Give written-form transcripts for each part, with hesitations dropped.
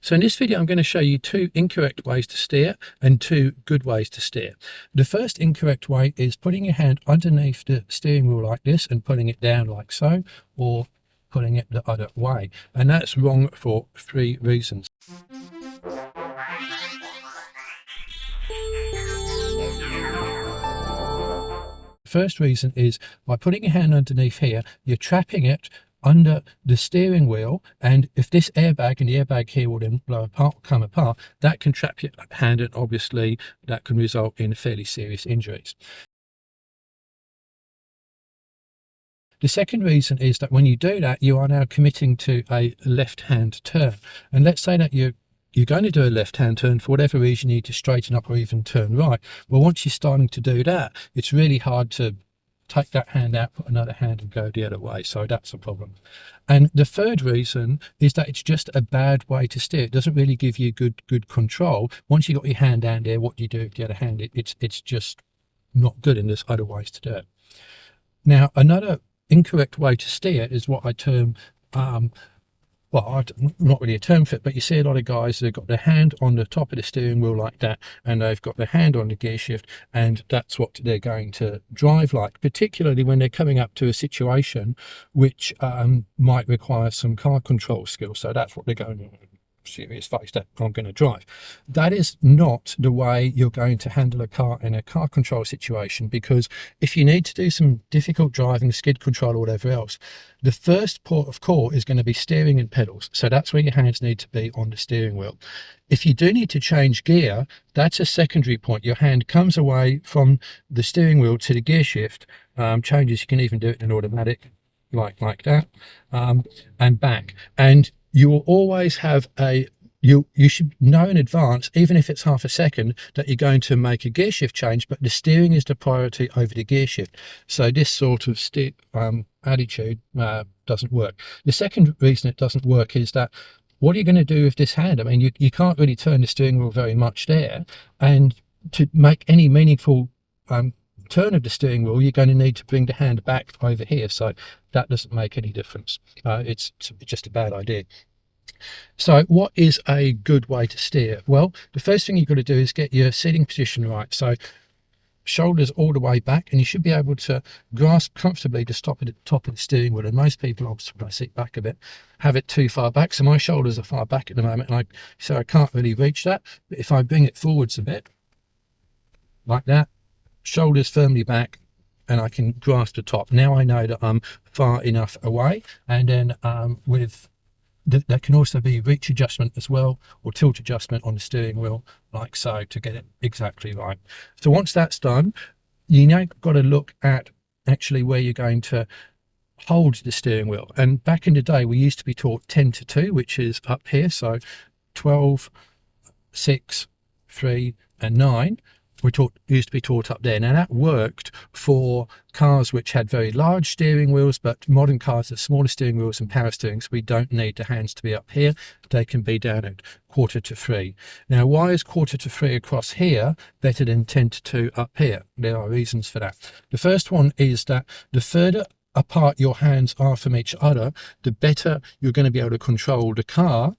So in this video, I'm going to show you two incorrect ways to steer and two good ways to steer. The first incorrect way is putting your hand underneath the steering wheel like this and pulling it down like so, or pulling it the other way. And that's wrong for three reasons. First reason is by putting your hand underneath here, you're trapping it under the steering wheel, and if this airbag and the airbag here will then blow apart, come apart, that can trap your hand, and obviously that can result in fairly serious injuries. The second reason is that when you do that, you are now committing to a left-hand turn. And let's say that you're going to do a left-hand turn for whatever reason, you need to straighten up or even turn right. Well, once you're starting to do that, it's really hard to take that hand out, put another hand and go the other way. So that's a problem. And the third reason is that it's just a bad way to steer. It doesn't really give you good control. Once you got your hand down there, what do you do with the other hand? It's just not good, and there's other ways to do it. Now, another incorrect way to steer is what I term well, not really a term for it, but you see a lot of guys that have got their hand on the top of the steering wheel like that, and they've got their hand on the gear shift, and that's what they're going to drive like, particularly when they're coming up to a situation which might require some car control skills. So that's what they're going to serious face that I'm going to drive. That is not the way you're going to handle a car in a car control situation, because if you need to do some difficult driving, skid control or whatever else, the first port of call is going to be steering and pedals. So that's where your hands need to be on the steering wheel. If you do need to change gear, that's a secondary point. Your hand comes away from the steering wheel to the gear shift, changes. You can even do it in automatic like that, and back. And you will always have you should know in advance, even if it's half a second, that you're going to make a gear shift change, but the steering is the priority over the gear shift. So this sort of attitude doesn't work. The second reason it doesn't work is that what are you going to do with this hand? I mean, you can't really turn the steering wheel very much there, and to make any meaningful turn of the steering wheel, you're going to need to bring the hand back over here. So that doesn't make any difference. It's just a bad idea. So what is a good way to steer? Well, the first thing you've got to do is get your seating position right. So shoulders all the way back, and you should be able to grasp comfortably to stop at the top of the steering wheel. And most people, obviously, when I sit back a bit, have it too far back. So my shoulders are far back at the moment, and so I can't really reach that. But if I bring it forwards a bit, like that, shoulders firmly back, and I can grasp the top. Now I know that I'm far enough away. And then there can also be reach adjustment as well, or tilt adjustment on the steering wheel like so, to get it exactly right. So once that's done, you now got to look at actually where you're going to hold the steering wheel. And back in the day, we used to be taught 10 to 2, which is up here. So 12, 6, 3 and 9 used to be taught up there. Now that worked for cars which had very large steering wheels, but modern cars have smaller steering wheels and power steering, so we don't need the hands to be up here. They can be down at 1/4 to 3. Now, why is 1/4 to 3 across here better than 10 to 2 up here? There are reasons for that. The first one is that the further apart your hands are from each other, the better you're going to be able to control the car,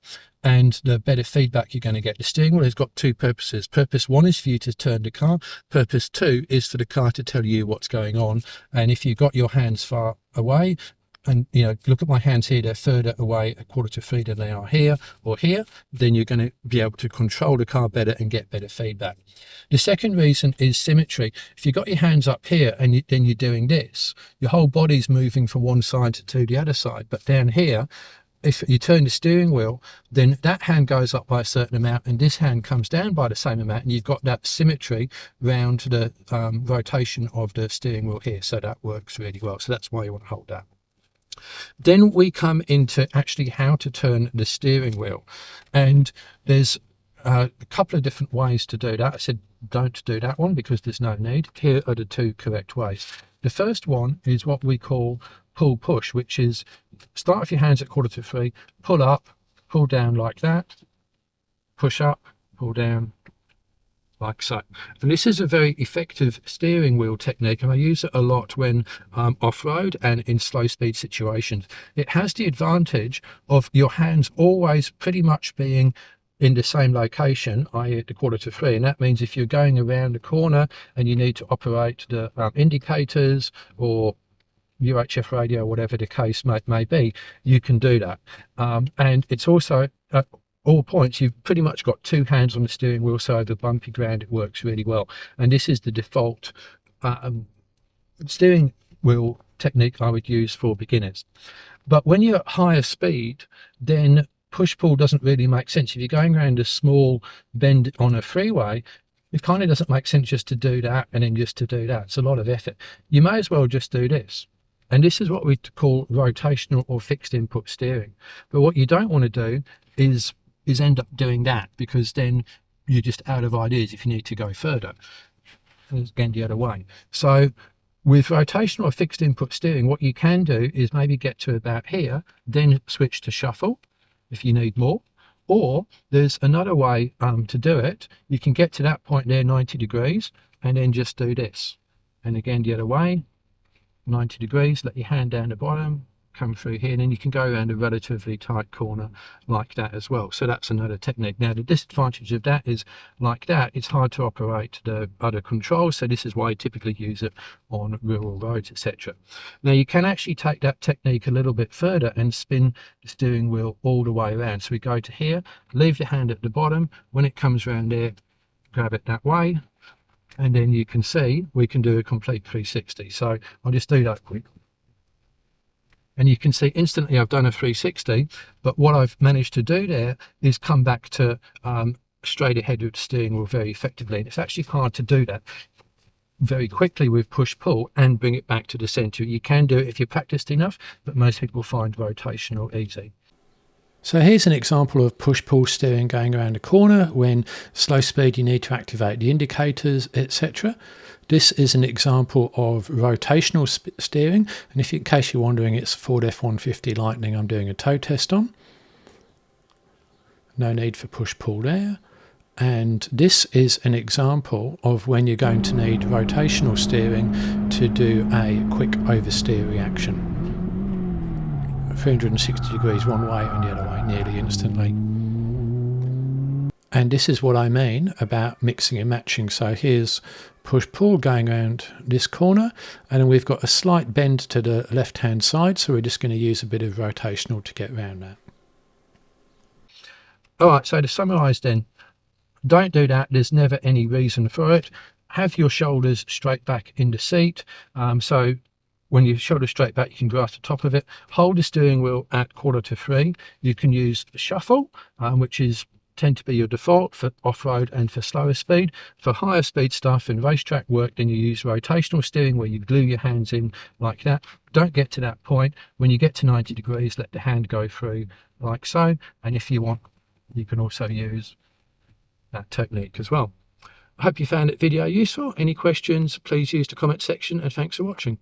and the better feedback you're going to get. The steering wheel has got two purposes. Purpose one is for you to turn the car. Purpose two is for the car to tell you what's going on. And if you've got your hands far away, and look at my hands here, they're further away at 1/4 to 3 than they are here or here, then you're going to be able to control the car better and get better feedback. The second reason is symmetry. If you've got your hands up here and then you're doing this, your whole body's moving from one side to the other side. But down here, if you turn the steering wheel, then that hand goes up by a certain amount and this hand comes down by the same amount, and you've got that symmetry round the rotation of the steering wheel here. So that works really well. So that's why you want to hold that. Then we come into actually how to turn the steering wheel, and there's a couple of different ways to do that. I said don't do that one because there's no need. Here are the two correct ways. The first one is what we call pull push, which is start with your hands at 1/4 to 3, pull up, pull down like that, push up, pull down like so. And this is a very effective steering wheel technique, and I use it a lot when off-road and in slow speed situations. It has the advantage of your hands always pretty much being in the same location, i.e. at the 2:45, and that means if you're going around a corner and you need to operate the indicators or UHF radio, whatever the case may be, you can do that. And it's also at all points, you've pretty much got two hands on the steering wheel, so over bumpy ground it works really well. And this is the default steering wheel technique I would use for beginners. But when you're at higher speed, then push-pull doesn't really make sense. If you're going around a small bend on a freeway, it kind of doesn't make sense just to do that and then just to do that. It's a lot of effort. You may as well just do this. And this is what we call rotational or fixed input steering. But what you don't want to do is end up doing that, because then you're just out of ideas if you need to go further. And again, the other way. So with rotational or fixed input steering, what you can do is maybe get to about here, then switch to shuffle if you need more. Or there's another way to do it. You can get to that point there, 90 degrees, and then just do this. And again, the other way, 90 degrees, let your hand down the bottom, come through here, and then you can go around a relatively tight corner like that as well. So that's another technique. Now the disadvantage of that is, like that, it's hard to operate the other controls, so this is why I typically use it on rural roads, etc. Now you can actually take that technique a little bit further and spin the steering wheel all the way around. So we go to here, leave the hand at the bottom, when it comes around there, grab it that way, and then you can see we can do a complete 360. So I'll just do that quick. And you can see instantly I've done a 360, but what I've managed to do there is come back to straight ahead with the steering wheel very effectively. And it's actually hard to do that very quickly with push-pull and bring it back to the center. You can do it if you're practiced enough, but most people find rotational easy. So here's an example of push-pull steering going around a corner. When slow speed you need to activate the indicators, etc. This is an example of rotational steering, and if in case you're wondering, it's Ford F-150 Lightning I'm doing a tow test on. No need for push-pull there. And this is an example of when you're going to need rotational steering to do a quick oversteer reaction. 360 degrees one way and the other way nearly instantly. And this is what I mean about mixing and matching. So here's push-pull going around this corner, and then we've got a slight bend to the left-hand side, so we're just going to use a bit of rotational to get around that. All right, so to summarise then, don't do that. There's never any reason for it. Have your shoulders straight back in the seat. So when your shoulders straight back, you can grasp the top of it. Hold the steering wheel at 2:45. You can use the shuffle, which is tend to be your default for off-road and for slower speed. For higher speed stuff and racetrack work, then you use rotational steering, where you glue your hands in like that. Don't get to that point. When you get to 90 degrees, let the hand go through like so. And if you want, you can also use that technique as well. I hope you found that video useful. Any questions, please use the comment section, and thanks for watching.